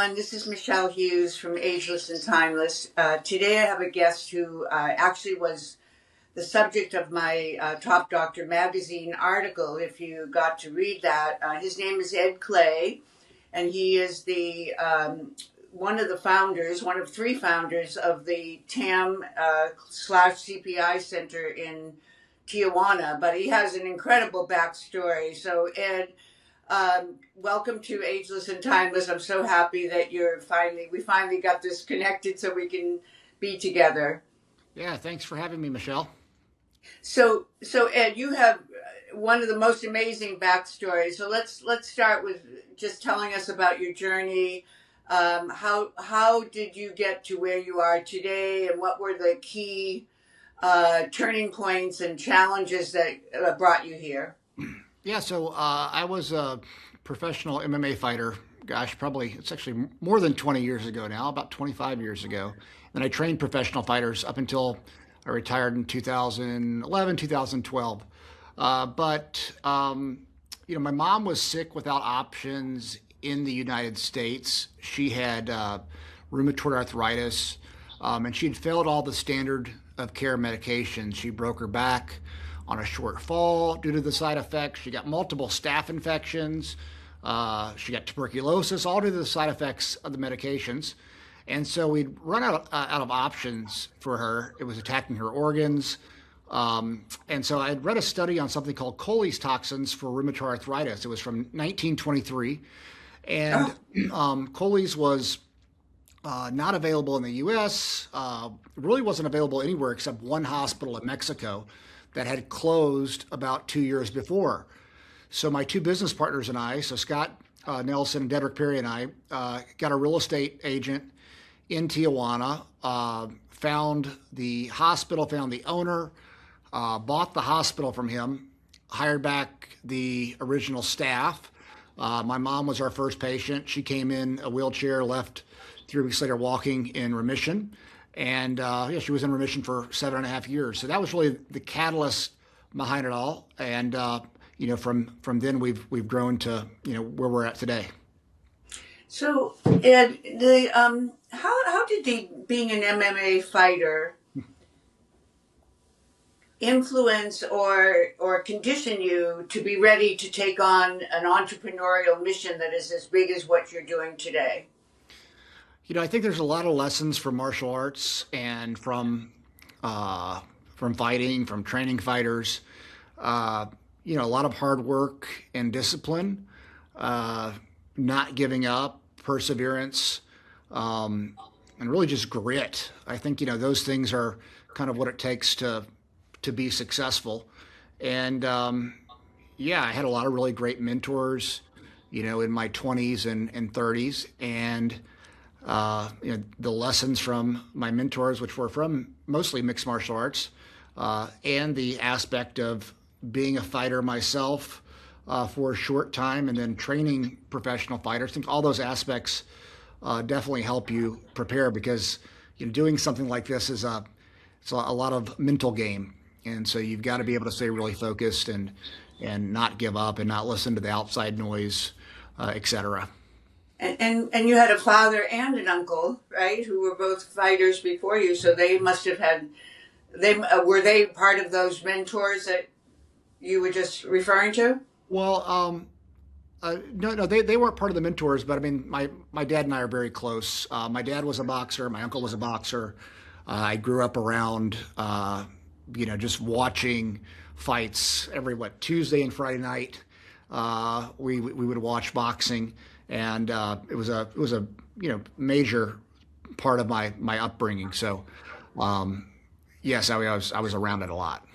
everyone. This is Michele Hughes from Ageless and Timeless. Today I have a guest who actually was the subject of my Top Doctor magazine article, if you got to read that. His name is Ed Clay, and he is the one of three founders of the TAM /CPI Center in Tijuana. But he has an incredible backstory. So Ed, welcome to Ageless and Timeless. I'm so happy that we finally got this connected so we can be together. Yeah, thanks for having me, Michele. So Ed, you have one of the most amazing backstories. So let's start with just telling us about your journey. How did you get to where you are today, and what were the key turning points and challenges that brought you here? Yeah, so I was a professional MMA fighter. Gosh, it's actually more than 20 years ago now, about 25 years ago. And I trained professional fighters up until I retired in 2011, 2012. My mom was sick without options in the United States. She had rheumatoid arthritis, and she'd failed all the standard of care medications. She broke her back on a short fall due to the side effects. She got multiple staph infections. She got tuberculosis, all due to the side effects of the medications. And so we'd run out of options for her. It was attacking her organs. And so I'd read a study on something called Coley's toxins for rheumatoid arthritis. It was from 1923. And Coley's was not available in the U.S., really wasn't available anywhere except one hospital in Mexico that had closed about 2 years before. So my two business partners and I, so Scott Nelson and Dedrick Perry and I, got a real estate agent in Tijuana, found the hospital, found the owner, bought the hospital from him, hired back the original staff. My mom was our first patient. She came in a wheelchair, left 3 weeks later walking in remission. And she was in remission for 7.5 years. So that was really the catalyst behind it all. And from then we've grown to where we're at today. So Ed, how did being an MMA fighter influence or condition you to be ready to take on an entrepreneurial mission that is as big as what you're doing today? I think there's a lot of lessons from martial arts and from fighting, from training fighters. A lot of hard work and discipline, not giving up, perseverance, and really just grit. I think those things are kind of what it takes to be successful. And I had a lot of really great mentors, in my 20s and 30s, and the lessons from my mentors, which were from mostly mixed martial arts, and the aspect of being a fighter myself for a short time and then training professional fighters. I think all those aspects definitely help you prepare, because doing something like this is it's a lot of mental game. And so you've got to be able to stay really focused and not give up and not listen to the outside noise, et cetera. And you had a father and an uncle, right, who were both fighters before you. So they must have had, were they part of those mentors that you were just referring to? Well, no, they weren't part of the mentors, but I mean, my dad and I are very close. My dad was a boxer. My uncle was a boxer. I grew up around, just watching fights every, Tuesday and Friday night. We would watch boxing. And it was a major part of my upbringing. So yes, I was around it a lot.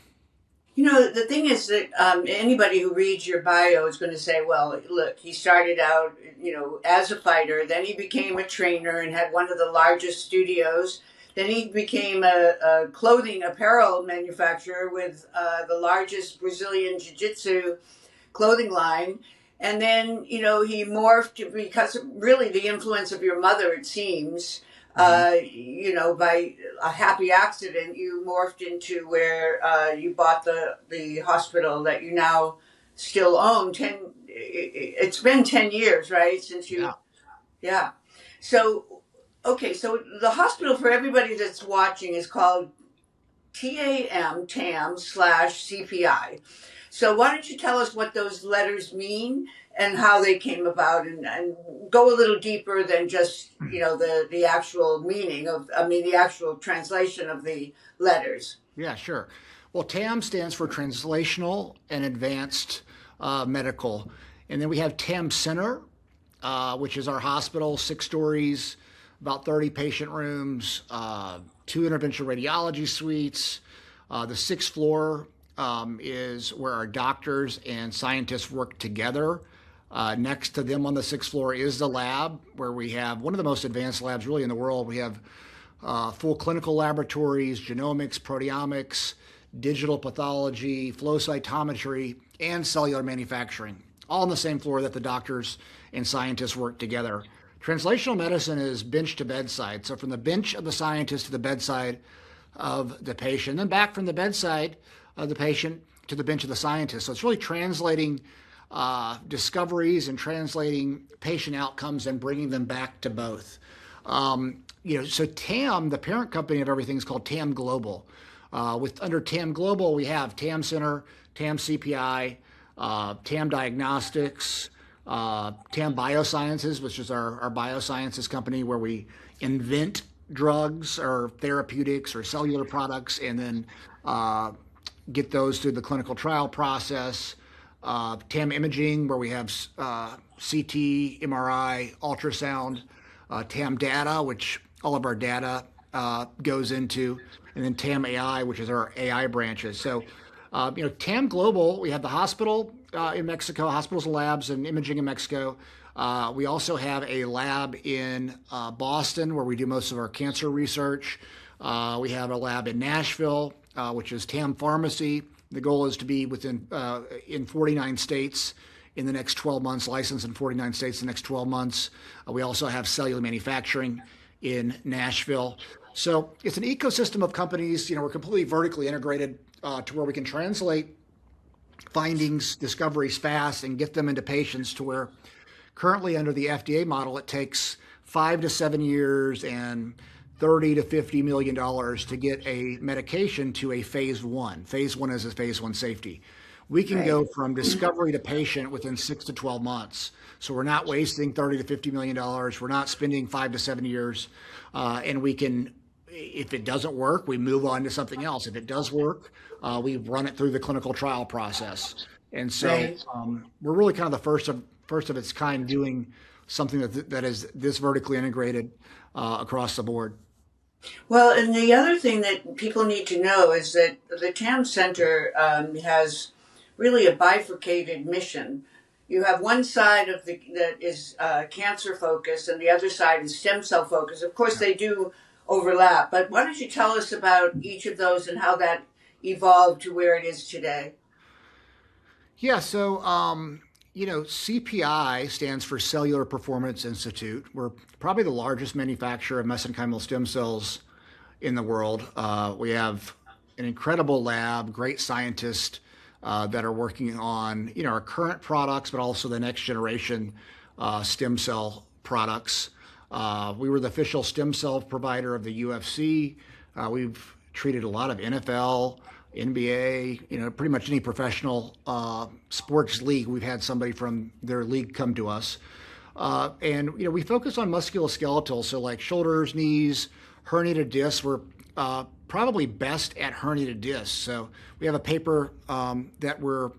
The thing is that anybody who reads your bio is going to say, well, look, he started out as a fighter, then he became a trainer and had one of the largest studios. Then he became a clothing apparel manufacturer with the largest Brazilian jiu-jitsu clothing line. And then, he morphed because of really the influence of your mother, it seems, by a happy accident, you morphed into where you bought the hospital that you now still own. It's been 10 years, right? Since you, yeah. So, okay, so the hospital for everybody that's watching is called TAM slash CPI. So why don't you tell us what those letters mean and how they came about, and go a little deeper than just, the actual meaning of, the actual translation of the letters. Yeah, sure. Well, TAM stands for Translational and Advanced Medical. And then we have TAM Center, which is our hospital, 6 stories, about 30 patient rooms, 2 interventional radiology suites. The sixth floor is where our doctors and scientists work together. Next to them on the sixth floor is the lab, where we have one of the most advanced labs really in the world. We have full clinical laboratories, genomics, proteomics, digital pathology, flow cytometry, and cellular manufacturing, all on the same floor that the doctors and scientists work together. Translational medicine is bench to bedside. So from the bench of the scientist to the bedside of the patient, then back from the bedside of the patient to the bench of the scientist. So it's really translating discoveries and translating patient outcomes and bringing them back to both. So TAM, the parent company of everything, is called TAM Global. Under TAM Global, we have TAM Center, TAM CPI, TAM Diagnostics, TAM Biosciences, which is our biosciences company where we invent drugs or therapeutics or cellular products and then get those through the clinical trial process. TAM Imaging, where we have CT, MRI, ultrasound. TAM Data, which all of our data goes into, and then TAM AI, which is our AI branches. So, TAM Global, we have the hospital in Mexico, hospitals and labs and imaging in Mexico. We also have a lab in Boston where we do most of our cancer research. We have a lab in Nashville, which is TAM Pharmacy. The goal is to be in 49 states in the next 12 months, licensed in 49 states in the next 12 months. We also have cellular manufacturing in Nashville. So it's an ecosystem of companies. We're completely vertically integrated to where we can translate findings, discoveries fast and get them into patients, to where currently under the FDA model, it takes 5 to 7 years and $30 to $50 million to get a medication to a phase 1. Phase 1 is a phase 1 safety. We can go from discovery to patient within 6 to 12 months. So we're not wasting $30 to $50 million. We're not spending 5 to 7 years. And we can, if it doesn't work, we move on to something else. If it does work, we run it through the clinical trial process. And so we're really kind of the first of its kind doing something that is this vertically integrated across the board. Well, and the other thing that people need to know is that the TAM Center has really a bifurcated mission. You have one side that is cancer focused, and the other side is stem cell focused. Of course, they do overlap, but why don't you tell us about each of those and how that evolved to where it is today? Yeah, so CPI stands for Cellular Performance Institute. We're probably the largest manufacturer of mesenchymal stem cells in the world. We have an incredible lab, great scientists that are working on our current products, but also the next generation stem cell products. We were the official stem cell provider of the UFC. We've treated a lot of NFL, NBA, pretty much any professional sports league. We've had somebody from their league come to us. And we focus on musculoskeletal, so like shoulders, knees, herniated discs. We're probably best at herniated discs. So we have a paper that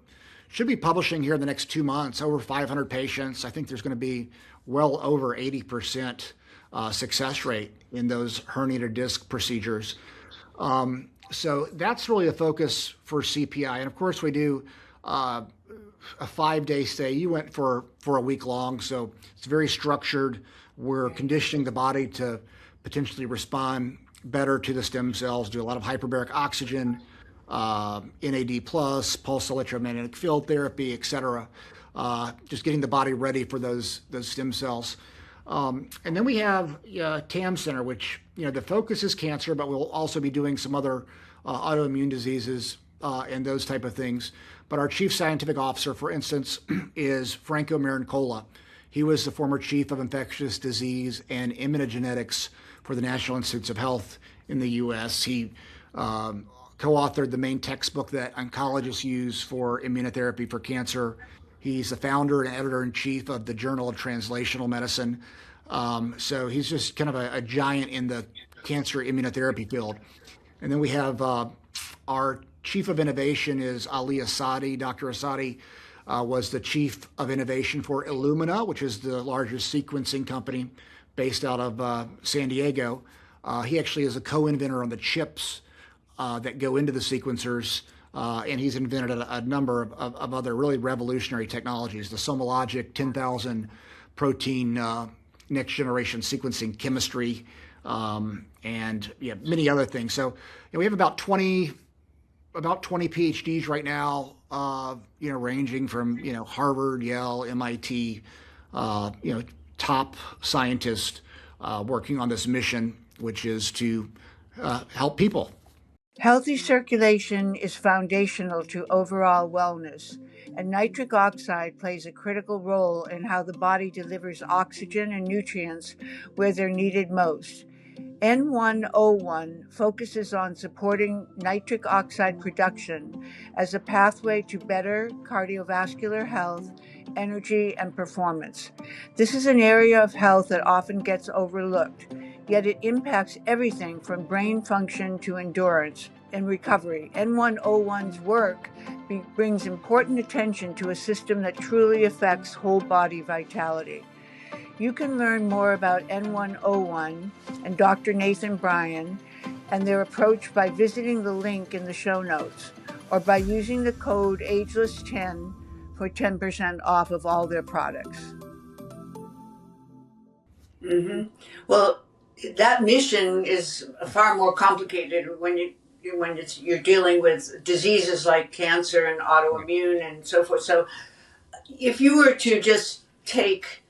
should be publishing here in the next 2 months, over 500 patients. I think there's going to be well over 80% success rate in those herniated disc procedures. So that's really the focus for CPI. And of course, we do a 5-day stay. You went for a week long, so it's very structured. We're conditioning the body to potentially respond better to the stem cells, do a lot of hyperbaric oxygen, NAD+, pulse electromagnetic field therapy, et cetera. Just getting the body ready for those stem cells. And then we have TAM Center, which, the focus is cancer, but we'll also be doing some other autoimmune diseases and those type of things. But our chief scientific officer, for instance, is Franco Marincola. He was the former chief of infectious disease and immunogenetics for the National Institutes of Health in the U.S. He co-authored the main textbook that oncologists use for immunotherapy for cancer. He's the founder and editor-in-chief of the Journal of Translational Medicine. So he's just kind of a giant in the cancer immunotherapy field. And then we have our chief of innovation is Ali Asadi. Dr. Asadi was the chief of innovation for Illumina, which is the largest sequencing company based out of San Diego. He actually is a co-inventor on the chips that go into the sequencers, and he's invented a number of other really revolutionary technologies, the SomaLogic 10,000 protein next generation sequencing chemistry, and many other things. So we have about 20 PhDs right now, ranging from Harvard, Yale, MIT, top scientists working on this mission, which is to help people. Healthy circulation is foundational to overall wellness, and nitric oxide plays a critical role in how the body delivers oxygen and nutrients where they're needed most. N101 focuses on supporting nitric oxide production as a pathway to better cardiovascular health, energy, and performance. This is an area of health that often gets overlooked, yet it impacts everything from brain function to endurance and recovery. N101's work brings important attention to a system that truly affects whole body vitality. You can learn more about N101 and Dr. Nathan Bryan and their approach by visiting the link in the show notes or by using the code AGELESS10 for 10% off of all their products. Mm-hmm. Well, that mission is far more complicated when you're dealing with diseases like cancer and autoimmune and so forth. So if you were to just take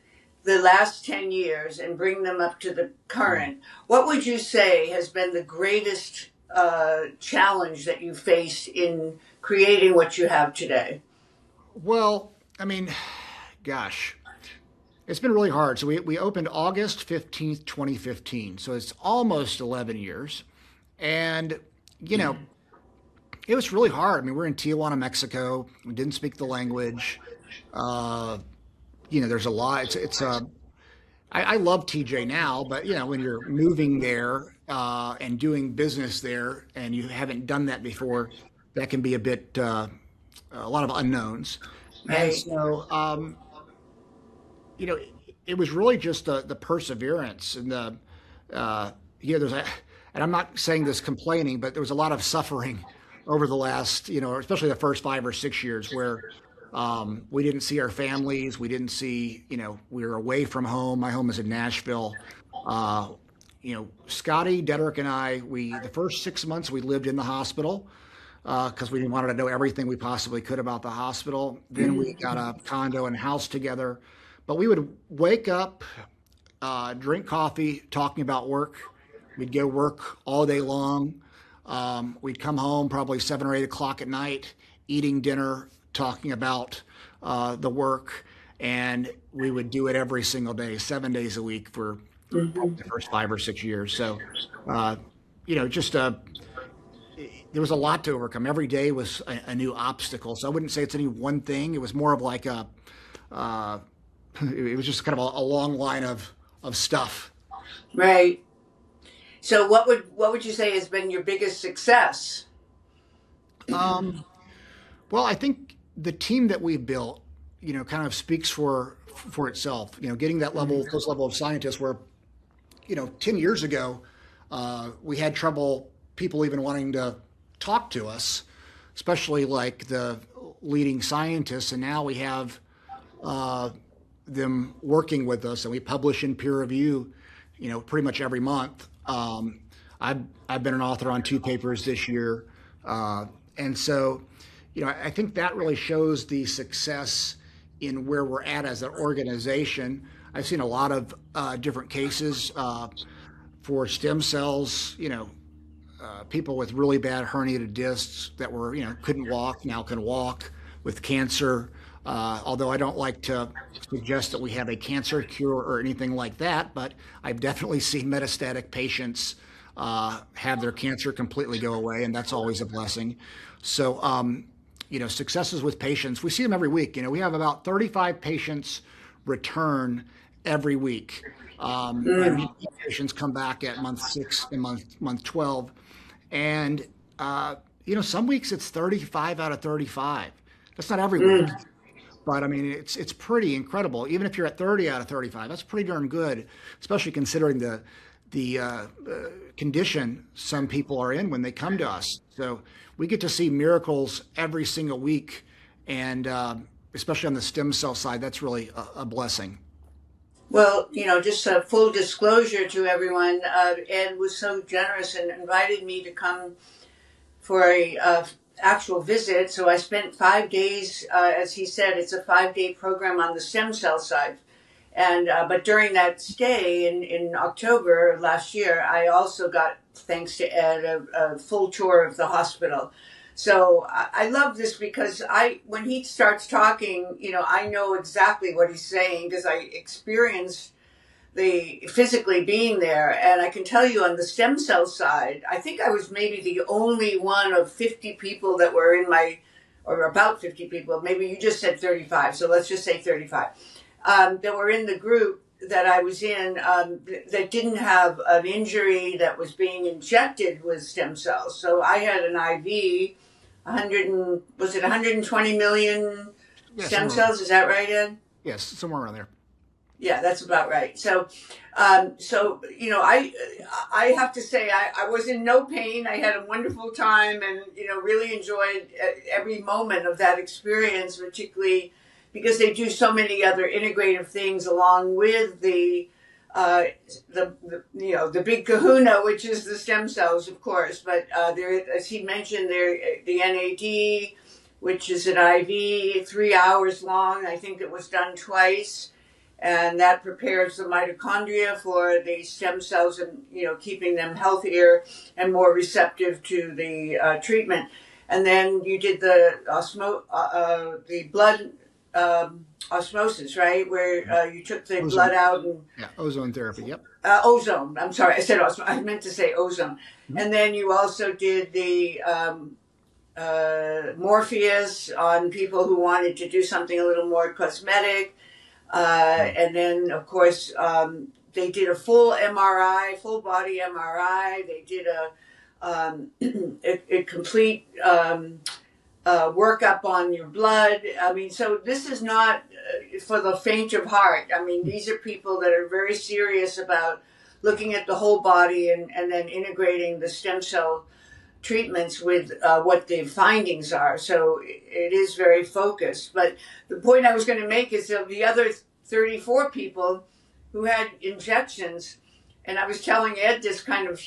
the last 10 years and bring them up to the current, what would you say has been the greatest challenge that you faced in creating what you have today? Well, I mean, gosh, it's been really hard. So we opened August 15th, 2015. So it's almost 11 years. And, it was really hard. I mean, we're in Tijuana, Mexico. We didn't speak the language. There's a lot. I love TJ now, but when you're moving there and doing business there and you haven't done that before, that can be a lot of unknowns. Right. And so, it was really just the perseverance and and I'm not saying this complaining, but there was a lot of suffering over the last, especially the first 5 or 6 years where we didn't see our families. We didn't see, we were away from home. My home is in Nashville. Scotty, Dedrick, and I, the first 6 months we lived in the hospital because we wanted to know everything we possibly could about the hospital. Then we got a condo and house together. But we would wake up, drink coffee, talking about work. We'd go work all day long. We'd come home probably 7 or 8 o'clock at night, eating dinner, talking about the work, and we would do it every single day, 7 days a week for the first 5 or 6 years. So, there was a lot to overcome. Every day was a new obstacle. So I wouldn't say it's any one thing. It was more of like it was just kind of a long line of stuff. Right. So what would you say has been your biggest success? Well, I think the team that we built, kind of speaks for itself. Getting those level of scientists where, 10 years ago, we had trouble people even wanting to talk to us, especially like the leading scientists. And now we have them working with us, and we publish in peer review, pretty much every month. I've been an author on 2 papers this year. And so, I think that really shows the success in where we're at as an organization. I've seen a lot of different cases for stem cells, people with really bad herniated discs that were, couldn't walk, now can walk, with cancer, Although I don't like to suggest that we have a cancer cure or anything like that, but I've definitely seen metastatic patients have their cancer completely go away, and that's always a blessing. So, successes with patients, we see them every week. We have about 35 patients return every week. And patients come back at month 6 and month 12. And, some weeks it's 35 out of 35. That's not every week. But I mean, it's pretty incredible. Even if you're at 30 out of 35, that's pretty darn good, especially considering the condition some people are in when they come to us. So we get to see miracles every single week, and especially on the stem cell side, that's really a blessing. Well, just a full disclosure to everyone, Ed was so generous and invited me to come for a actual visit. So I spent 5 days, as he said, it's a 5-day program on the stem cell side. And but during that stay in October of last year, I also got, thanks to Ed, a full tour of the hospital. So I love this because when he starts talking, I know exactly what he's saying because I experienced the physically being there. And I can tell you on the stem cell side, I think I was maybe the only one of 50 people that were or about 50 people, maybe you just said 35, so let's just say 35, that were in the group that I was in that didn't have an injury that was being injected with stem cells. So I had an IV, 120 million stem cells? Is that right, Ed? Yes, somewhere around there. Yeah, that's about right. So, I have to say I was in no pain. I had a wonderful time, and really enjoyed every moment of that experience, particularly because they do so many other integrative things along with the big kahuna, which is the stem cells, of course. But there, as he mentioned, the NAD, which is an IV, 3 hours long. I think it was done twice. And that prepares the mitochondria for the stem cells and, keeping them healthier and more receptive to the treatment. And then you did the blood osmosis, right? Where you took the blood out and... Yeah, ozone therapy, yep. Ozone. I'm sorry, I said ozone. I meant to say ozone. Mm-hmm. And then you also did the Morpheus on people who wanted to do something a little more cosmetic. And then, of course, they did a full MRI, full body MRI. They did a complete workup on your blood. I mean, so this is not for the faint of heart. I mean, these are people that are very serious about looking at the whole body and then integrating the stem cell treatments with what the findings are. So it is very focused. But the point I was going to make is of the other 34 people who had injections, and I was telling Ed this kind of,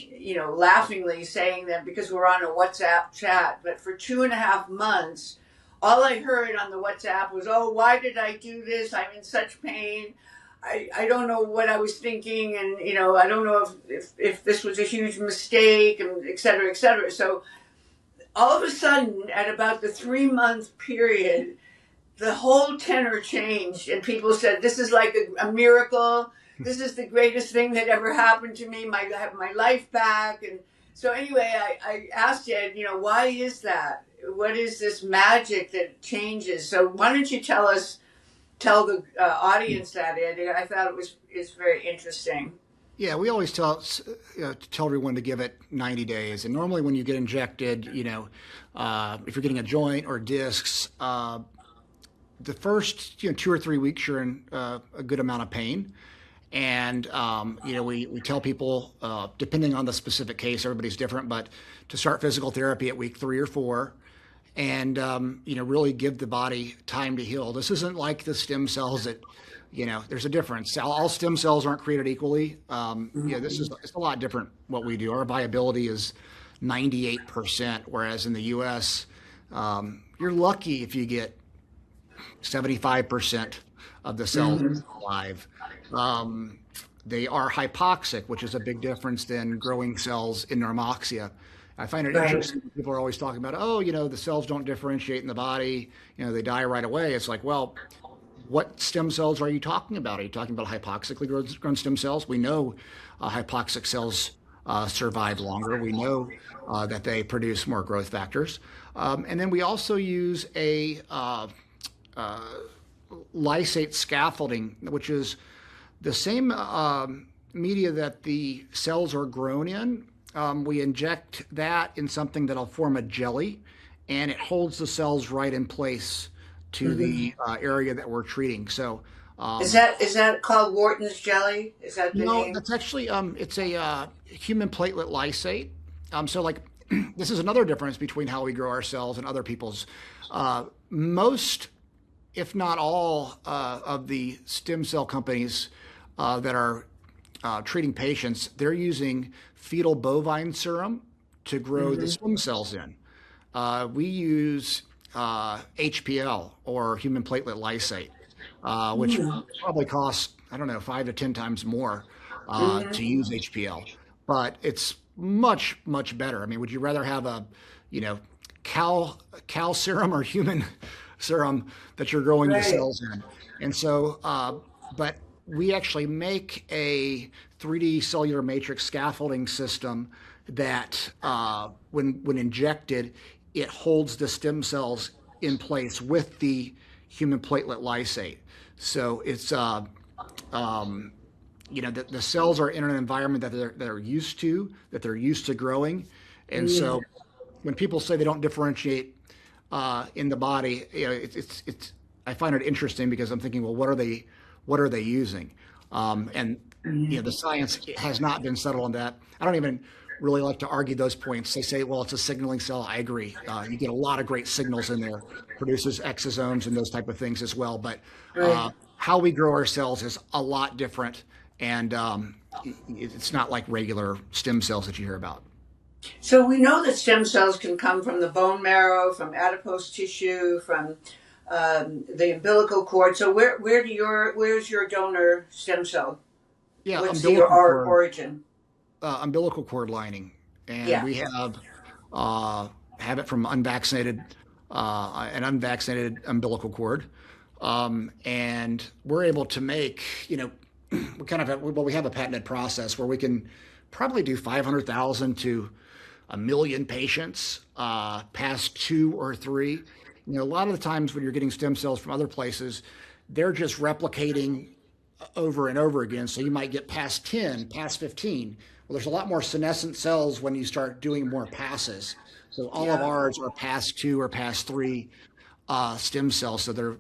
laughingly, saying that because we're on a WhatsApp chat, but for 2.5 months, all I heard on the WhatsApp was, oh, why did I do this? I'm in such pain. I don't know what I was thinking, and I don't know if this was a huge mistake, and et cetera, et cetera. So all of a sudden, at about the 3-month period, the whole tenor changed, and people said, "This is like a miracle. This is the greatest thing that ever happened to me. I have my life back." And so anyway, I asked Ed, why is that? What is this magic that changes? So why don't you tell the audience that, Ed? I thought it's very interesting. Yeah, we always tell everyone to give it 90 days. And normally when you get injected, if you're getting a joint or discs, the first 2 or 3 weeks you're in a good amount of pain. And, we tell people, depending on the specific case, everybody's different, but to start physical therapy at week 3 or 4. And, really give the body time to heal. This isn't like the stem cells that, there's a difference. All stem cells aren't created equally. It's a lot different what we do. Our viability is 98%, whereas in the U.S., you're lucky if you get 75% of the cells alive. They are hypoxic, which is a big difference than growing cells in normoxia. I find it Right. interesting. People are always talking about, oh, the cells don't differentiate in the body. They die right away. It's like, well, what stem cells are you talking about? Are you talking about hypoxically grown stem cells? We know hypoxic cells survive longer. We know that they produce more growth factors. And then we also use a lysate scaffolding, which is the same media that the cells are grown in. We inject that in something that'll form a jelly, and it holds the cells right in place to the area that we're treating. So, Is that called Wharton's jelly? Is that the no, name? that's actually it's a human platelet lysate. So, like, this is another difference between how we grow our cells and other people's. Most, if not all, of the stem cell companies that are treating patients, they're using fetal bovine serum to grow the stem cells in. We use HPL, or human platelet lysate, which probably costs, I don't know, 5 to 10 times more to use HPL, but it's much, much better. I mean, would you rather have a, you know, cow serum or human serum that you're growing the Right. cells in? And so, but we actually make a 3D cellular matrix scaffolding system that, when injected, it holds the stem cells in place with the human platelet lysate. So it's, the cells are in an environment that they're used to, that they're used to growing, and Yeah. so when people say they don't differentiate in the body, it's I find it interesting because I'm thinking, well, what are they using? And the science has not been settled on that. I don't even really like to argue those points. They say, well, it's a signaling cell. I agree. You get a lot of great signals in there, produces exosomes and those type of things as well. But Right. how we grow our cells is a lot different, and it's not like regular stem cells that you hear about. So we know that stem cells can come from the bone marrow, from adipose tissue, from the umbilical cord. So where's your donor stem cell? Yeah, What's your origin? umbilical cord lining, and Yeah. we have it from an unvaccinated umbilical cord, and we're able to make, we have a patented process where we can probably do 500,000 to a million patients past 2 or 3. A lot of the times when you're getting stem cells from other places, they're just replicating over and over again. So you might get past 10, past 15. Well, there's a lot more senescent cells when you start doing more passes. So all of Yeah. ours are past 2 or past 3 stem cells. So they're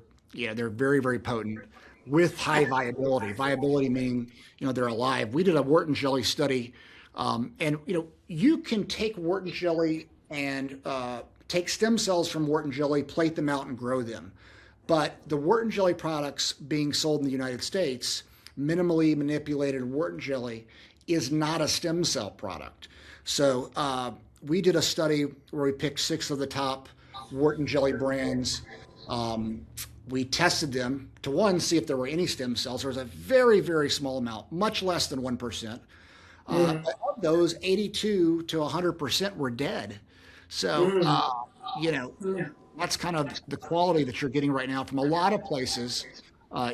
very, very potent with high viability. Viability meaning, they're alive. We did a Wharton jelly study, and you can take Wharton jelly and take stem cells from Wharton jelly, plate them out, and grow them. But the Wharton jelly products being sold in the United States, minimally manipulated Wharton jelly, is not a stem cell product. So we did a study where we picked 6 of the top Wharton jelly brands. We tested them to see if there were any stem cells. There was a very, very small amount, much less than 1%. But of those, 82 to 100% were dead. So, that's kind of the quality that you're getting right now from a lot of places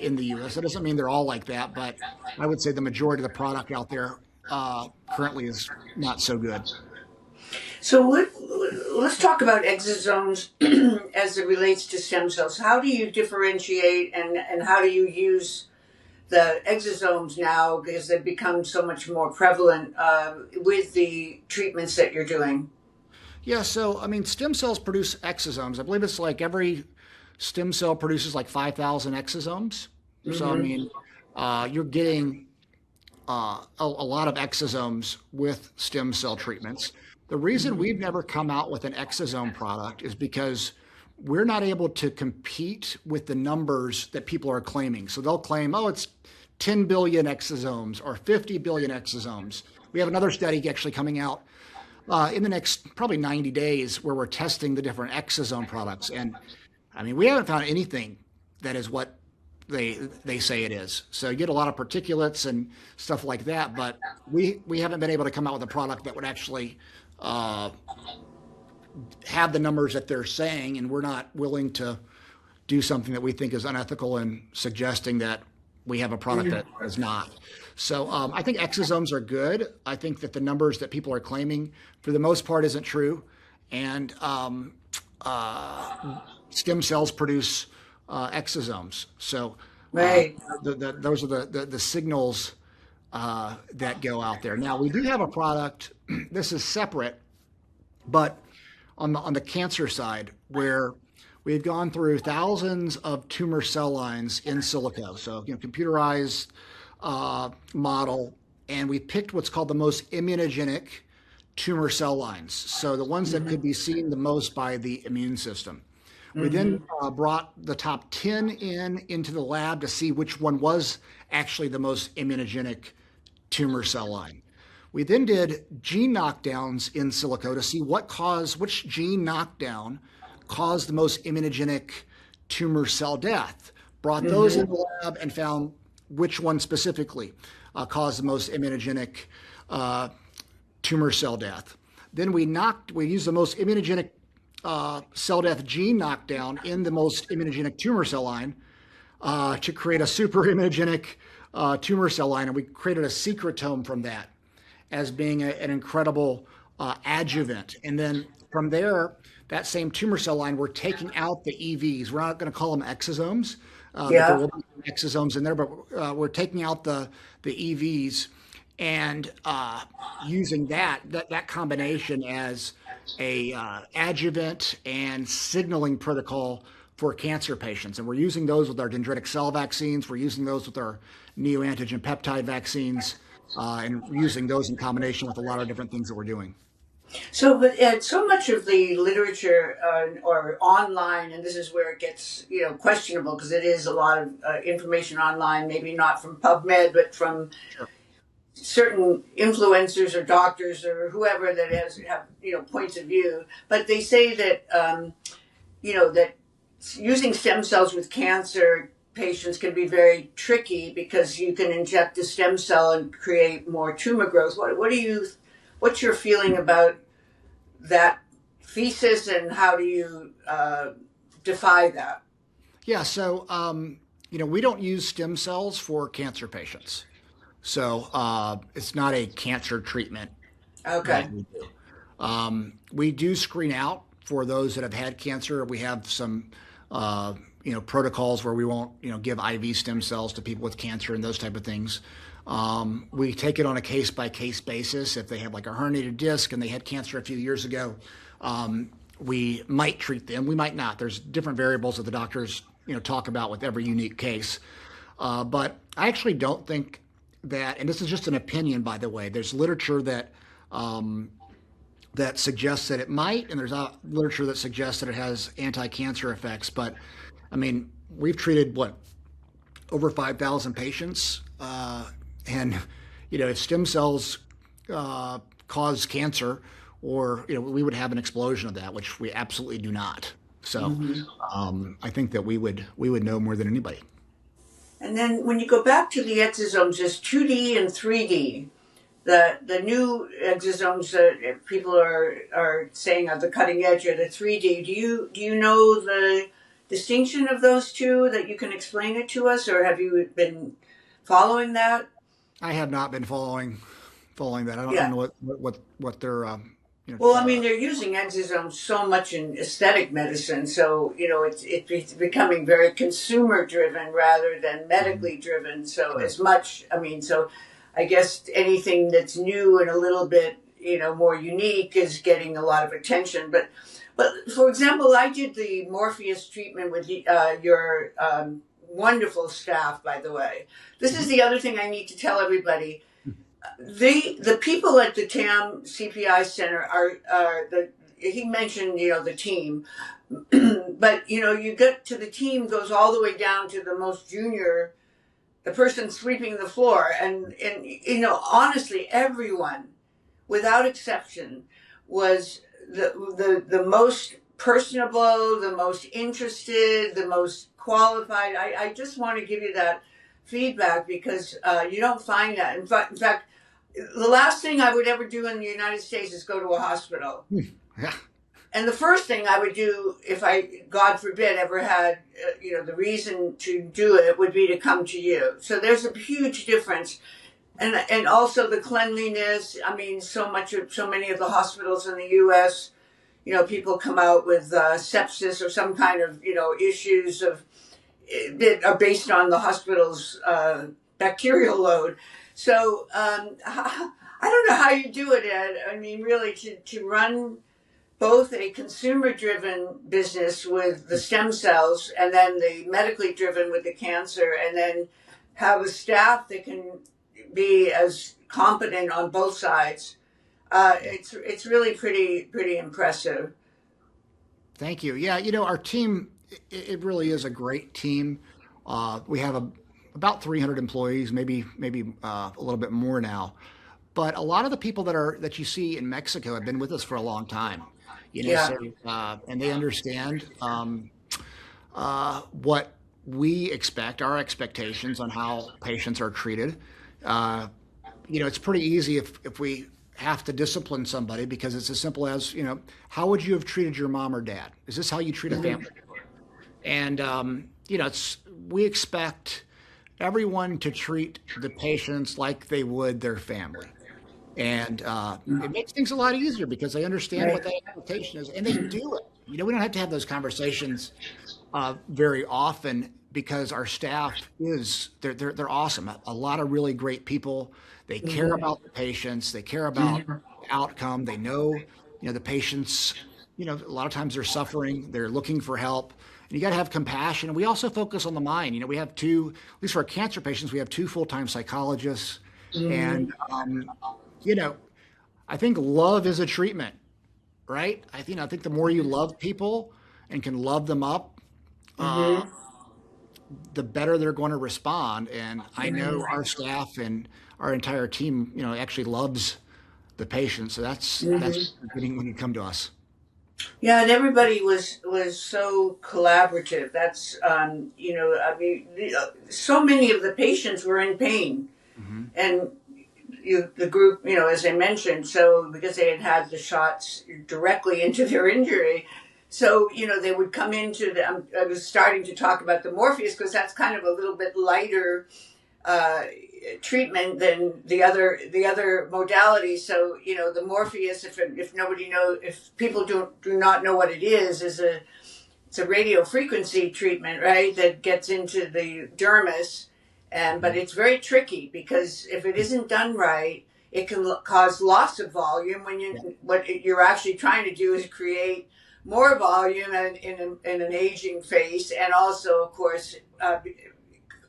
in the U.S. That doesn't mean they're all like that, but I would say the majority of the product out there currently is not so good. So let's talk about exosomes as it relates to stem cells. How do you differentiate and how do you use the exosomes now, because they've become so much more prevalent with the treatments that you're doing? Yeah, so I mean, stem cells produce exosomes. I believe it's like every stem cell produces like 5,000 exosomes. So I mean, you're getting a lot of exosomes with stem cell treatments. The reason we've never come out with an exosome product is because we're not able to compete with the numbers that people are claiming. So they'll claim, oh, it's 10 billion exosomes or 50 billion exosomes. We have another study actually coming out in the next probably 90 days where we're testing the different exosome products. And I mean, we haven't found anything that is what they say it is. So you get a lot of particulates and stuff like that, but we haven't been able to come out with a product that would actually have the numbers that they're saying, and we're not willing to do something that we think is unethical and suggesting that we have a product that is not. So I think exosomes are good. I think that the numbers that people are claiming, for the most part, isn't true. And stem cells produce exosomes. So Right. those are the signals that go out there. Now, we do have a product. This is separate, but on the cancer side, where we've gone through thousands of tumor cell lines in silico, so computerized model, and we picked what's called the most immunogenic tumor cell lines, so the ones that could be seen the most by the immune system. We then brought the top 10 into the lab to see which one was actually the most immunogenic tumor cell line. We then did gene knockdowns in silico to see which gene knockdown caused the most immunogenic tumor cell death. Brought those in the lab and found which one specifically caused the most immunogenic tumor cell death. Then we used the most immunogenic cell death gene knockdown in the most immunogenic tumor cell line to create a super immunogenic tumor cell line, and we created a secretome from that as being an incredible adjuvant. And then from there, that same tumor cell line, we're taking out the EVs. We're not going to call them exosomes. There will be exosomes in there, but we're taking out the EVs and using that combination as a adjuvant and signaling protocol for cancer patients. And we're using those with our dendritic cell vaccines. We're using those with our neoantigen peptide vaccines, and using those in combination with a lot of different things that we're doing. So, but so much of the literature or online, and this is where it gets questionable, because it is a lot of information online, maybe not from PubMed, but from certain influencers or doctors or whoever that have points of view. But they say that that using stem cells with cancer patients can be very tricky because you can inject a stem cell and create more tumor growth. What's your feeling about that thesis, and how do you defy that? Yeah, so we don't use stem cells for cancer patients, so it's not a cancer treatment. Okay. We do screen out for those that have had cancer. We have some protocols where we won't give IV stem cells to people with cancer and those type of things. We take it on a case-by-case basis. If they have like a herniated disc and they had cancer a few years ago, we might treat them. We might not. There's different variables that the doctors talk about with every unique case. But I actually don't think that, and this is just an opinion, by the way. There's literature that suggests that it might, and there's literature that suggests that it has anti-cancer effects. But I mean, we've treated over 5,000 patients. And if stem cells cause cancer, or we would have an explosion of that, which we absolutely do not. So I think that we would know more than anybody. And then when you go back to the exosomes, there's 2D and 3D. The new exosomes that people are saying are the cutting edge are the 3D. Do you know the distinction of those two, that you can explain it to us, or have you been following that? I have not been following that. I don't know what they're. Well, I mean, they're using exosomes so much in aesthetic medicine, so it's becoming very consumer driven rather than medically driven. So so I guess anything that's new and a little bit more unique is getting a lot of attention. But for example, I did the Morpheus treatment with your wonderful staff, by the way. This is the other thing I need to tell everybody. The people at the TAM CPI Center he mentioned, the team, but you get to the team goes all the way down to the most junior, the person sweeping the floor. And honestly, everyone, without exception, was the most personable, the most interested, the most qualified. I just want to give you that feedback because you don't find that. In fact, the last thing I would ever do in the United States is go to a hospital. Yeah. And the first thing I would do if I, God forbid, ever had, the reason to do it would be to come to you. So there's a huge difference. And also the cleanliness. I mean, so many of the hospitals in the U.S., people come out with sepsis or some kind of, issues that are based on the hospital's bacterial load. So I don't know how you do it, Ed. I mean, really, to run both a consumer-driven business with the stem cells and then the medically driven with the cancer, and then have a staff that can be as competent on both sides. It's really pretty impressive. Thank you. Yeah, our team, it really is a great team. We have about 300 employees, maybe a little bit more now. But a lot of the people that you see in Mexico have been with us for a long time. Yeah. So, and they understand what we expect, our expectations on how patients are treated. It's pretty easy if we have to discipline somebody because it's as simple as, how would you have treated your mom or dad? Is this how you treat a family member? And, we expect everyone to treat the patients like they would their family. And it makes things a lot easier because they understand what that expectation is, and they do it. We don't have to have those conversations very often because our staff they're awesome. A lot of really great people. They care about the patients. They care about the outcome. They know, the patients. A lot of times they're suffering. They're looking for help. And you got to have compassion. And we also focus on the mind. We have two, at least for our cancer patients, we have two full-time psychologists, and I think love is a treatment, right? I think the more you love people and can love them up, the better they're going to respond. And I know our staff and our entire team, actually loves the patient. So that's getting when you come to us. Yeah, and everybody was so collaborative. That's so many of the patients were in pain, and the group, as I mentioned, so because they had the shots directly into their injury, so they would come into I was starting to talk about the Morpheus because that's kind of a little bit lighter treatment than the other modalities. So the Morpheus, if people do not know what it is it's a radio frequency treatment, right, that gets into the dermis. But it's very tricky because if it isn't done right, it can cause loss of volume when what you're actually trying to do is create more volume in an aging face, and also, of course,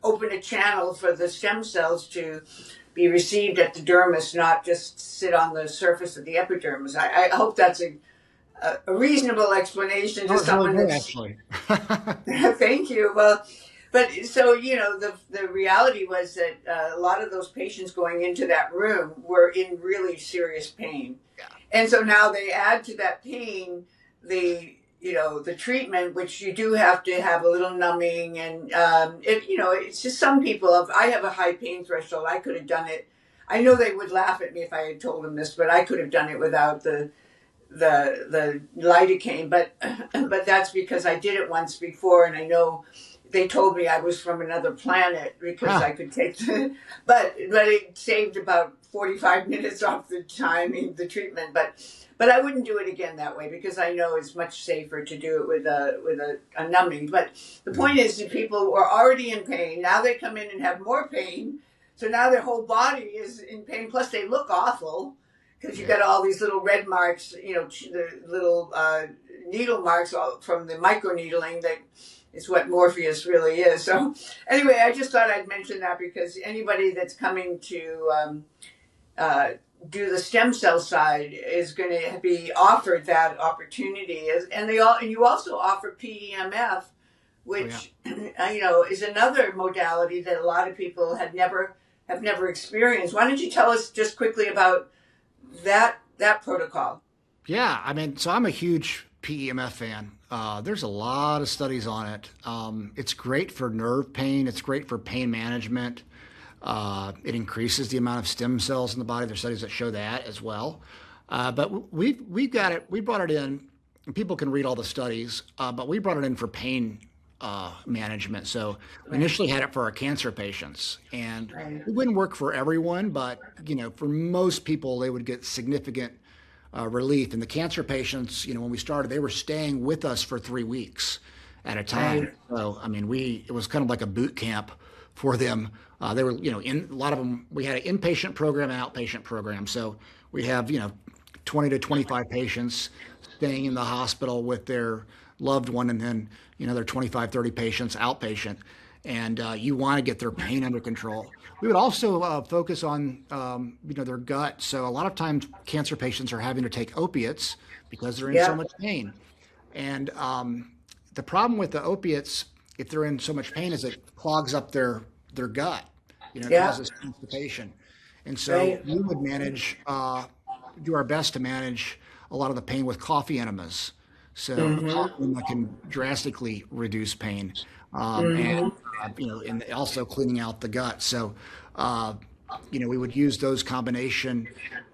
open a channel for the stem cells to be received at the dermis, not just sit on the surface of the epidermis. I hope that's a reasonable explanation to someone. Really good, actually. Thank you. Well. But so, the reality was that a lot of those patients going into that room were in really serious pain. Yeah. And so now they add to that pain the treatment, which you do have to have a little numbing. And, it's just some people, I have a high pain threshold. I could have done it. I know they would laugh at me if I had told them this, but I could have done it without the lidocaine. But that's because I did it once before, and I know they told me I was from another planet because I could take but it saved about 45 minutes off the time in the treatment. But I wouldn't do it again that way because I know it's much safer to do it with a numbing. But the point is that people were already in pain. Now they come in and have more pain. So now their whole body is in pain. Plus they look awful because you got all these little red marks, the little needle marks from the microneedling that is what Morpheus really is. So anyway, I just thought I'd mention that because anybody that's coming to do the stem cell side is going to be offered that opportunity. And you also offer PEMF, which is another modality that a lot of people have never experienced. Why don't you tell us just quickly about that protocol? Yeah, so I'm a huge PEMF fan. There's a lot of studies on it. It's great for nerve pain. It's great for pain management. It increases the amount of stem cells in the body. There's studies that show that as well. But we've got it. We brought it in. And people can read all the studies, but we brought it in for pain management. So we initially had it for our cancer patients, and it wouldn't work for everyone, but for most people, they would get significant relief. And the cancer patients, when we started, they were staying with us for 3 weeks at a time. Right. So I mean, it was kind of like a boot camp for them. They were, in a lot of them. We had an inpatient program and outpatient program. So we have, 20 to 25 patients staying in the hospital with their loved one, and then there are 25, 30 patients outpatient, and you want to get their pain under control. We would also focus on their gut. So a lot of times cancer patients are having to take opiates because they're in so Yeah. much pain, and the problem with the opiates, if they're in so much pain, is it clogs up their gut. It Yeah. causes constipation, and so Right. we would do our best to manage a lot of the pain with coffee enemas. So a Mm-hmm. coffee enema can drastically reduce pain, and Mm-hmm. and also cleaning out the gut. So we would use those combination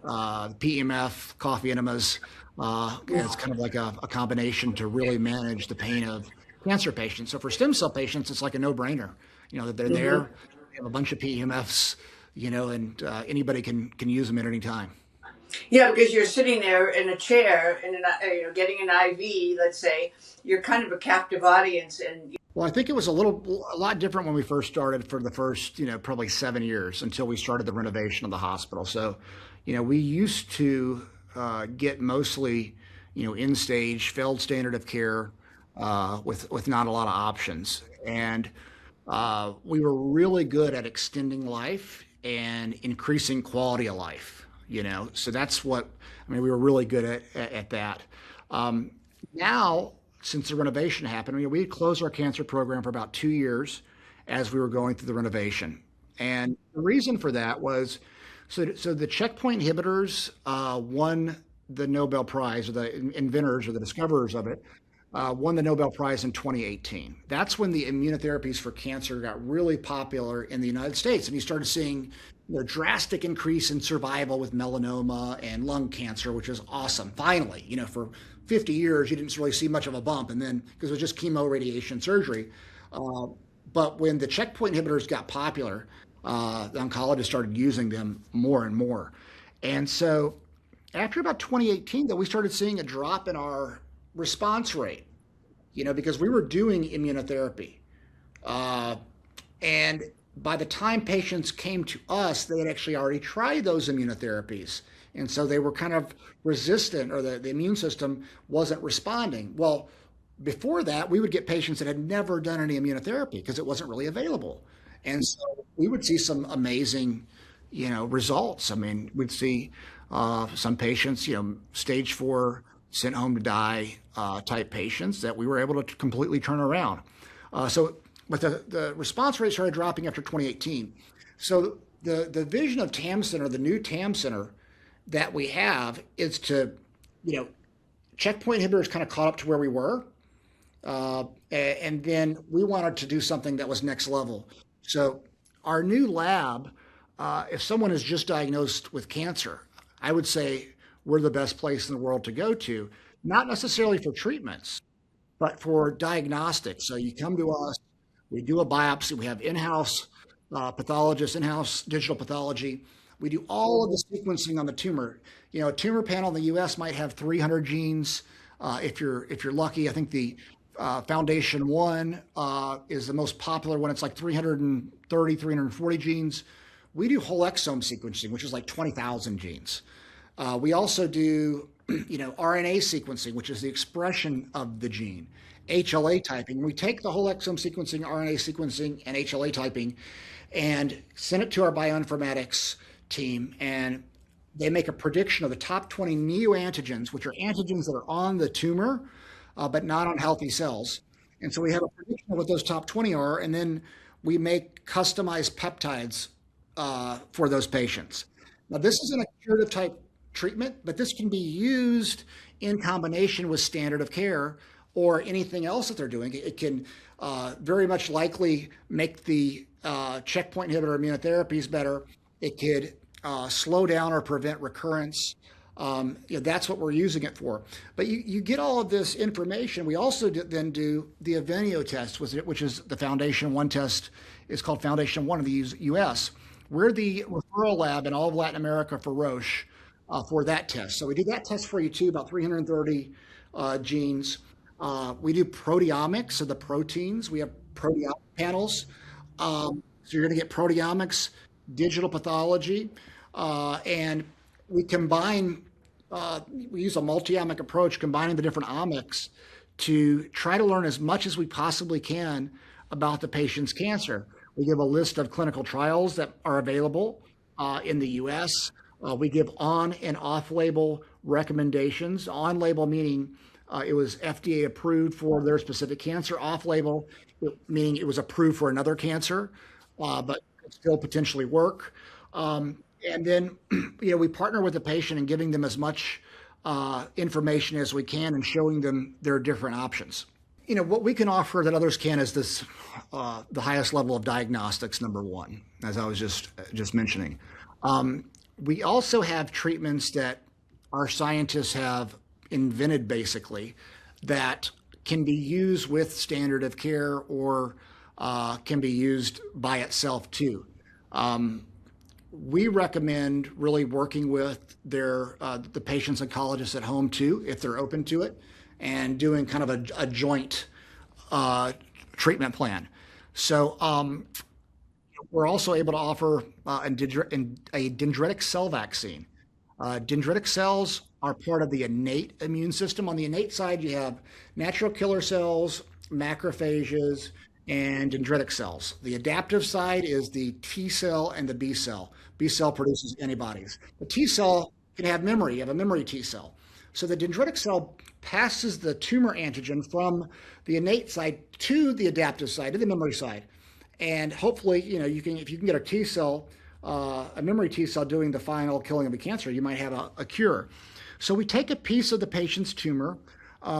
PEMF, coffee enemas, as kind of like a combination to really manage the pain of cancer patients. So for stem cell patients, it's like a no-brainer. That they're there, Mm-hmm. they have a bunch of PEMFs, and anybody can use them at any time. Yeah, because you're sitting there in a chair and getting an IV. Let's say you're kind of a captive audience, and Well, I think it was a lot different when we first started for the first, probably 7 years until we started the renovation of the hospital. So, we used to get mostly, in stage, failed standard of care with not a lot of options. And we were really good at extending life and increasing quality of life, So that's we were really good at that. Now, since the renovation happened, we had closed our cancer program for about 2 years as we were going through the renovation. And the reason for that was so the checkpoint inhibitors won the Nobel Prize, or the inventors or the discoverers of it won the Nobel Prize in 2018. That's when the immunotherapies for cancer got really popular in the United States. And you started seeing drastic increase in survival with melanoma and lung cancer, which is awesome. Finally, for 50 years, you didn't really see much of a bump, and then because it was just chemo, radiation, surgery. But when the checkpoint inhibitors got popular, the oncologists started using them more and more. And so after about 2018, though, we started seeing a drop in our response rate, because we were doing immunotherapy. And by the time patients came to us, they had actually already tried those immunotherapies. And so they were kind of resistant, or the immune system wasn't responding. Well, before that, we would get patients that had never done any immunotherapy because it wasn't really available. And so we would see some amazing, results. I mean, we'd see some patients, stage 4, sent home to die type patients that we were able to completely turn around. But the response rate started dropping after 2018. So the vision of TAM Center, the new TAM Center that we have, is to, checkpoint inhibitors kind of caught up to where we were. And then we wanted to do something that was next level. So our new lab, if someone is just diagnosed with cancer, I would say we're the best place in the world to go to, not necessarily for treatments, but for diagnostics. So you come to us, we do a biopsy, we have in-house pathologists, in-house digital pathology. We do all of the sequencing on the tumor. A tumor panel in the U.S. might have 300 genes. If you're lucky, I think the Foundation One is the most popular one. It's like 330, 340 genes. We do whole exome sequencing, which is like 20,000 genes. We also do, RNA sequencing, which is the expression of the gene. HLA typing. We take the whole exome sequencing, RNA sequencing, and HLA typing, and send it to our bioinformatics team, and they make a prediction of the top 20 neoantigens, which are antigens that are on the tumor, but not on healthy cells. And so we have a prediction of what those top 20 are, and then we make customized peptides for those patients. Now, this isn't a curative type treatment, but this can be used in combination with standard of care or anything else that they're doing. It can very much likely make the checkpoint inhibitor immunotherapies better. It could slow down or prevent recurrence. That's what we're using it for. But you get all of this information. We also then do the Avenio test, which is the Foundation One test. It's called Foundation One in the U.S. We're the referral lab in all of Latin America for Roche for that test. So we do that test for you too, about 330 genes. We do proteomics of the proteins. We have proteomic panels. So you're going to get proteomics, digital pathology, and we combine, we use a multi-omic approach, combining the different omics to try to learn as much as we possibly can about the patient's cancer. We give a list of clinical trials that are available in the US. We give on and off-label recommendations. On-label meaning it was FDA approved for their specific cancer. Off-label meaning it was approved for another cancer, but could still potentially work. And then, we partner with the patient and giving them as much information as we can and showing them their different options. What we can offer that others can is this, the highest level of diagnostics, number one, as I was just mentioning. We also have treatments that our scientists have invented, basically, that can be used with standard of care or can be used by itself too. We recommend really working with the patient's oncologist at home too, if they're open to it, and doing kind of a joint treatment plan. So we're also able to offer a dendritic cell vaccine. Dendritic cells are part of the innate immune system. On the innate side, you have natural killer cells, macrophages, and dendritic cells. The adaptive side is the T cell and the B cell. B cell produces antibodies. The T cell can have memory. You have a memory T cell. So the dendritic cell passes the tumor antigen from the innate side to the adaptive side, to the memory side. And hopefully, if you can get a T cell, a memory T cell doing the final killing of the cancer, you might have a cure. So we take a piece of the patient's tumor.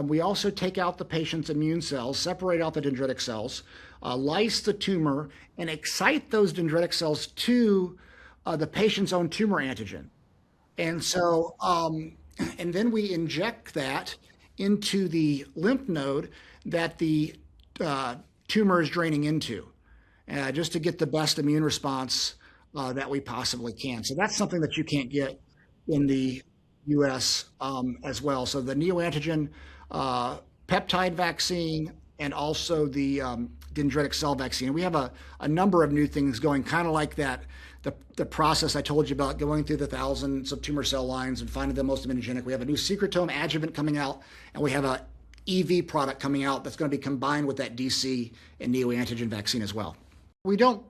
We also take out the patient's immune cells, separate out the dendritic cells, lyse the tumor, and excite those dendritic cells to the patient's own tumor antigen. And so, and then we inject that into the lymph node that the tumor is draining into, just to get the best immune response that we possibly can. So that's something that you can't get in the US as well. So the neoantigen peptide vaccine and also the dendritic cell vaccine. We have a number of new things going, kind of like that, the process I told you about, going through the thousands of tumor cell lines and finding the most immunogenic. We have a new secretome adjuvant coming out, and we have a EV product coming out that's going to be combined with that DC and neoantigen vaccine as well. We don't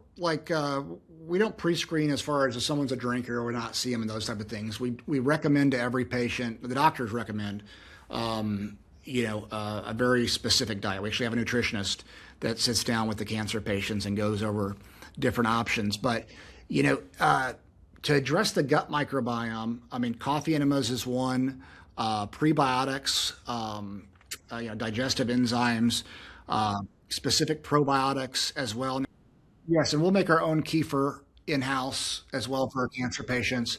pre-screen as far as if someone's a drinker or not see them and those type of things. We recommend to every patient, the doctors recommend, a very specific diet. We actually have a nutritionist that sits down with the cancer patients and goes over different options. But, to address the gut microbiome, coffee enemas is one, prebiotics, digestive enzymes, specific probiotics as well. Yes, and we'll make our own kefir in-house as well for our cancer patients.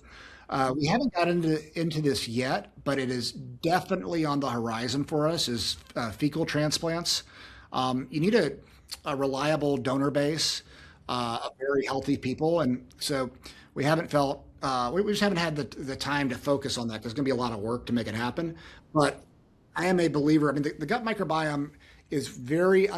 We haven't got into this yet, but it is definitely on the horizon for us, is fecal transplants. You need a reliable donor base of very healthy people. And so we haven't we just haven't had the time to focus on that. There's going to be a lot of work to make it happen. But I am a believer. The gut microbiome is very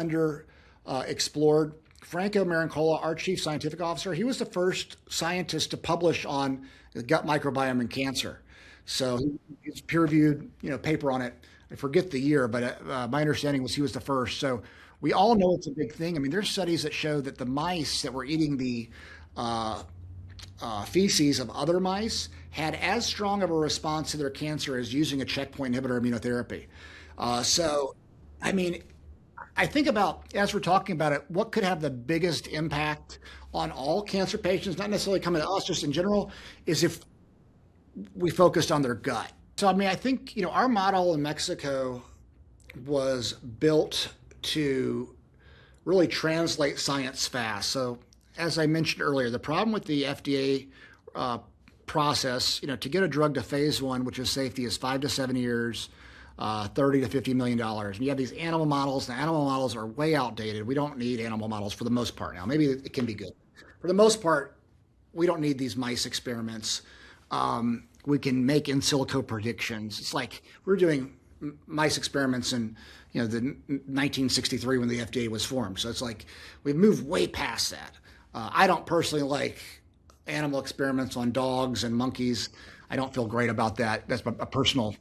explored. Franco Marincola, our chief scientific officer, he was the first scientist to publish on the gut microbiome in cancer. So he's peer-reviewed, paper on it. I forget the year, but my understanding was he was the first. So we all know it's a big thing. There's studies that show that the mice that were eating the feces of other mice had as strong of a response to their cancer as using a checkpoint inhibitor immunotherapy. I think about, as we're talking about it, what could have the biggest impact on all cancer patients, not necessarily coming to us, just in general, is if we focused on their gut. So, I mean, I think, our model in Mexico was built to really translate science fast. So, as I mentioned earlier, the problem with the FDA process, to get a drug to phase one, which is safety, is 5 to 7 years, $30 to $50 million. And you have these animal models, and the animal models are way outdated. We don't need animal models for the most part now. Maybe it can be good. For the most part, we don't need these mice experiments. We can make in silico predictions. It's like we're doing mice experiments in the 1963 when the FDA was formed. So it's like we've moved way past that. I don't personally like animal experiments on dogs and monkeys. I don't feel great about that. That's a personal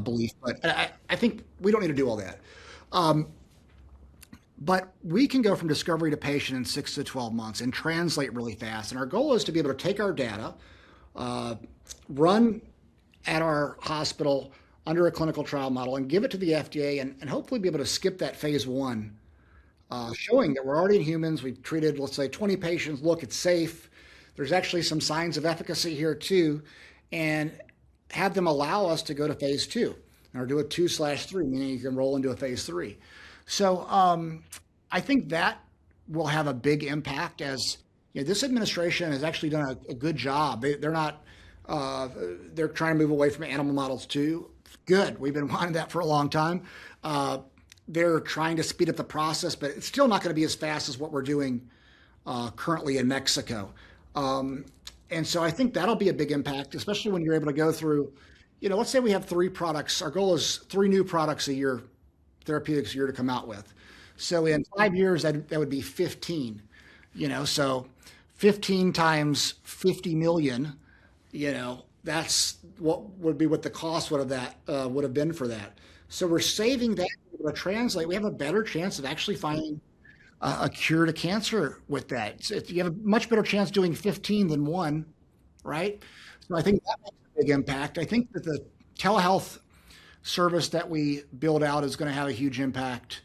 belief, but I think we don't need to do all that. But we can go from discovery to patient in 6 to 12 months and translate really fast. And our goal is to be able to take our data, run at our hospital under a clinical trial model and give it to the FDA and hopefully be able to skip that phase one, showing that we're already in humans. We've treated, let's say, 20 patients. Look, it's safe. There's actually some signs of efficacy here too, and have them allow us to go to phase two or do a 2/3, meaning you can roll into a phase three. So I think that will have a big impact as this administration has actually done a good job. They're not, they're trying to move away from animal models too. Good. We've been wanting that for a long time. They're trying to speed up the process, but it's still not going to be as fast as what we're doing currently in Mexico. And so I think that'll be a big impact, especially when you're able to go through, let's say we have 3 products. Our goal is 3 new products a year, therapeutics a year to come out with. So in 5 years, that would be 15, so 15 times 50 million, that's what would be what the cost would have been for that. So we're saving that to translate. We have a better chance of actually finding a cure to cancer with that. So you have a much better chance doing 15 than 1, right? So I think that makes a big impact. I think that the telehealth service that we build out is going to have a huge impact.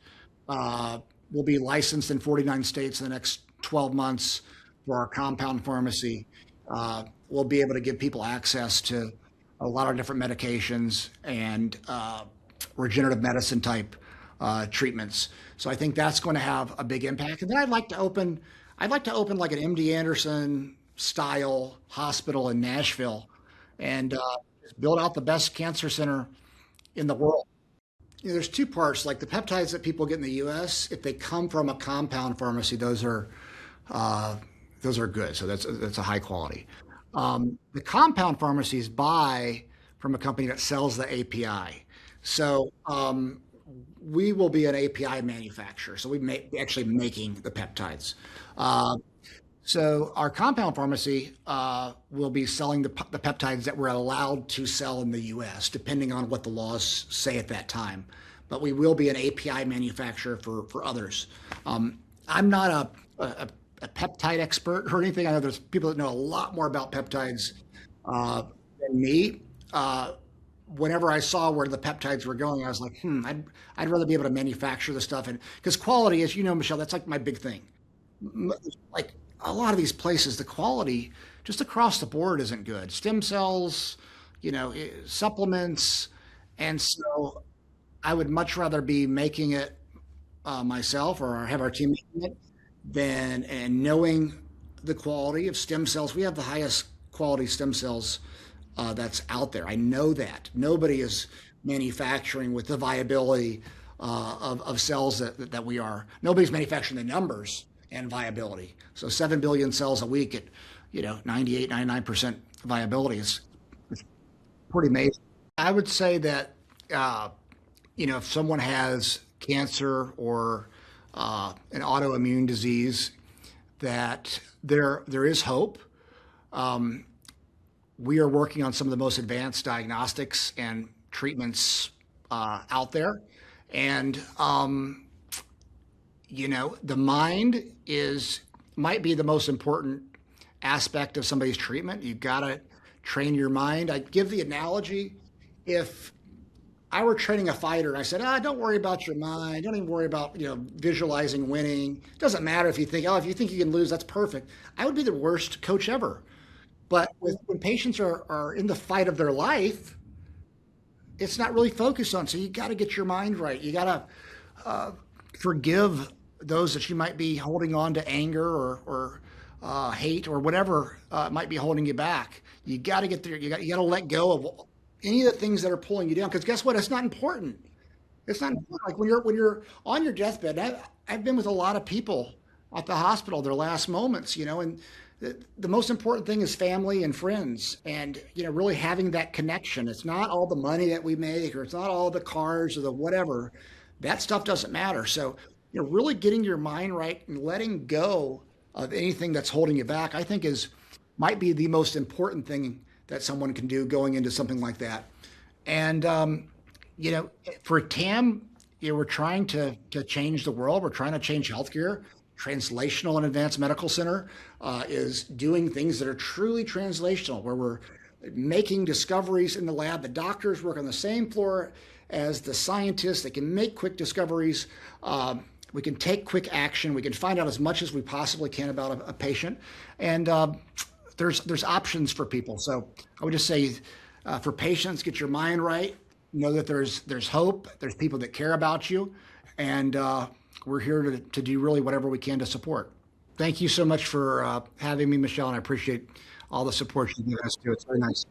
We'll be licensed in 49 states in the next 12 months for our compound pharmacy. We'll be able to give people access to a lot of different medications and regenerative medicine type treatments. So I think that's going to have a big impact. And then I'd like to open like an MD Anderson style hospital in Nashville and build out the best cancer center in the world. There's 2 parts, like the peptides that people get in the U.S. If they come from a compound pharmacy, those are good. So that's a high quality. The compound pharmacies buy from a company that sells the API. So we will be an API manufacturer. So we actually making the peptides. So our compound pharmacy will be selling the peptides that we're allowed to sell in the U.S., depending on what the laws say at that time. But we will be an API manufacturer for others. I'm not a peptide expert or anything. I know there's people that know a lot more about peptides than me. Whenever I saw where the peptides were going, I was like, I'd rather be able to manufacture the stuff. And because quality, as you know, Michelle, that's like my big thing. Like a lot of these places, the quality just across the board isn't good. Stem cells, supplements. And so I would much rather be making it myself or have our team making it and knowing the quality of stem cells. We have the highest quality stem cells that's out there. I know that. Nobody is manufacturing with the viability of cells that we are. Nobody's manufacturing the numbers and viability. So 7 billion cells a week at 98, 99% viability is pretty amazing. I would say that if someone has cancer or an autoimmune disease, that there is hope. We are working on some of the most advanced diagnostics and treatments out there. And, the mind might be the most important aspect of somebody's treatment. You've got to train your mind. I give the analogy, if I were training a fighter and I said, don't worry about your mind. Don't even worry about, visualizing winning. It doesn't matter if you think you can lose, that's perfect. I would be the worst coach ever. But when patients are in the fight of their life, it's not really focused on. So you got to get your mind right. You got to forgive those that you might be holding on to anger or hate or whatever might be holding you back. You got to get there. You got to let go of any of the things that are pulling you down. Because guess what? It's not important. It's not important. Like when you're on your deathbed. I've been with a lot of people at the hospital their last moments, and the most important thing is family and friends, and really having that connection. It's not all the money that we make, or it's not all the cars or the whatever. That stuff doesn't matter. So really getting your mind right and letting go of anything that's holding you back, I think might be the most important thing that someone can do going into something like that. And for TAM, we're trying to change the world. We're trying to change healthcare. Translational and Advanced Medical Center is doing things that are truly translational, where we're making discoveries in the lab. The doctors work on the same floor as the scientists. They can make quick discoveries. We can take quick action. We can find out as much as we possibly can about a patient. And there's options for people. So I would just say for patients, get your mind right. Know that there's hope. There's people that care about you. And we're here to do really whatever we can to support. Thank you so much for having me, Michele, and I appreciate all the support you give us too. It's very nice.